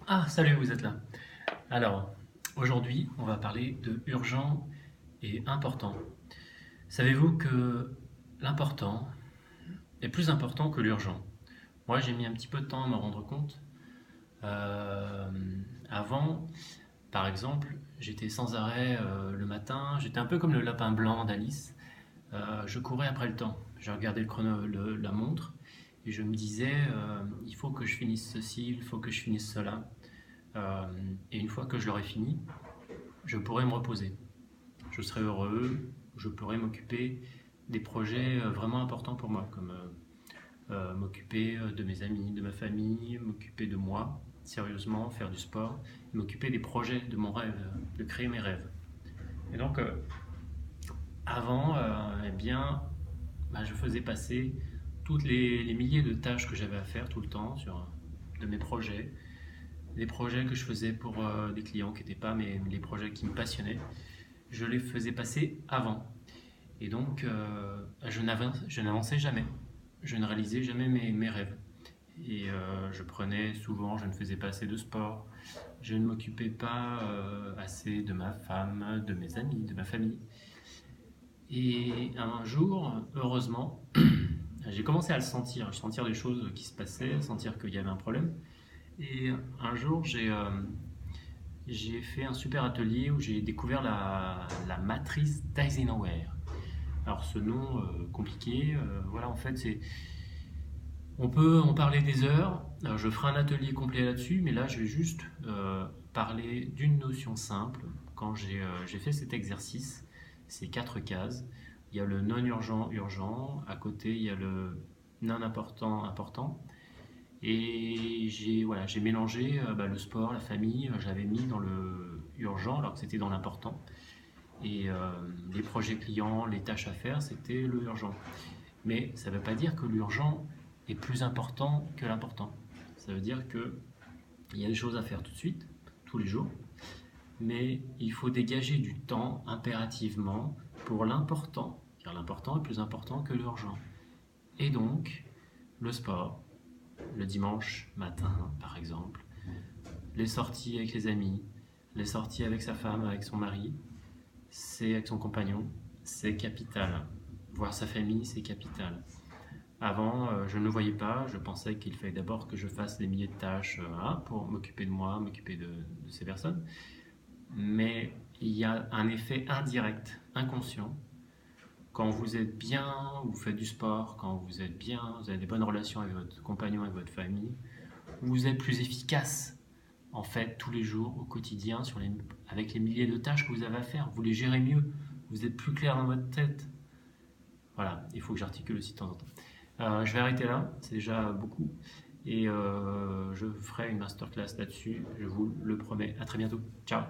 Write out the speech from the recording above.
Ah, salut, vous êtes là. Alors, aujourd'hui, on va parler de urgent et important. Savez-vous que l'important est plus important que l'urgent? Moi, j'ai mis un petit peu de temps à me rendre compte. Euh, Avant, par exemple, j'étais sans arrêt le matin, j'étais un peu comme le lapin blanc d'Alice. Je courais après le temps. Je regardais le chrono, la montre, et je me disais, il faut que je finisse ceci, il faut que je finisse cela. Euh, et une fois que je l'aurai fini, je pourrais me reposer. Je serais heureux, je pourrais m'occuper des projets vraiment importants pour moi, comme m'occuper de mes amis, de ma famille, m'occuper de moi, sérieusement, faire du sport, m'occuper des projets de mon rêve, de créer mes rêves. Et donc, avant, eh bien, je faisais passer toutes les milliers de tâches que j'avais à faire tout le temps sur de mes projets, des projets que je faisais pour des clients qui n'étaient pas les projets qui me passionnaient, je les faisais passer avant. Et donc, je n'avançais jamais. Je ne réalisais jamais mes rêves. Et je prenais souvent, je ne faisais pas assez de sport. Je ne m'occupais pas assez de ma femme, de mes amis, de ma famille. Et un jour, heureusement, j'ai commencé à le sentir, sentir des choses qui se passaient, sentir qu'il y avait un problème. Et un jour, j'ai fait un super atelier où j'ai découvert la matrice d'Eisenhower. Alors ce nom compliqué, voilà, en fait, on peut en parler des heures. Alors, je ferai un atelier complet là-dessus, mais là, je vais juste parler d'une notion simple. Quand j'ai fait cet exercice, ces quatre cases, il y a le non urgent urgent, à côté il y a le non important important, et j'ai mélangé le sport, la famille, j'avais mis dans le urgent alors que c'était dans l'important. Et les projets clients, les tâches à faire, c'était le urgent. Mais ça ne veut pas dire que l'urgent est plus important que l'important. Ça veut dire qu'il y a des choses à faire tout de suite, tous les jours, mais il faut dégager du temps impérativement pour l'important, car l'important est plus important que l'urgent. Et donc, le sport, le dimanche matin par exemple, les sorties avec les amis, les sorties avec sa femme, avec son mari, c'est avec son compagnon, c'est capital. Voir sa famille, c'est capital. Avant, je ne le voyais pas, je pensais qu'il fallait d'abord que je fasse des milliers de tâches pour m'occuper de moi, m'occuper de ces personnes. Mais il y a un effet indirect, inconscient. Quand vous êtes bien, vous faites du sport, quand vous êtes bien, vous avez des bonnes relations avec votre compagnon, avec votre famille, vous êtes plus efficace en fait tous les jours, au quotidien, avec les milliers de tâches que vous avez à faire. Vous les gérez mieux, vous êtes plus clair dans votre tête. Voilà, il faut que j'articule aussi de temps en temps. Je vais arrêter là, c'est déjà beaucoup. Et je ferai une masterclass là-dessus, je vous le promets. À très bientôt. Ciao.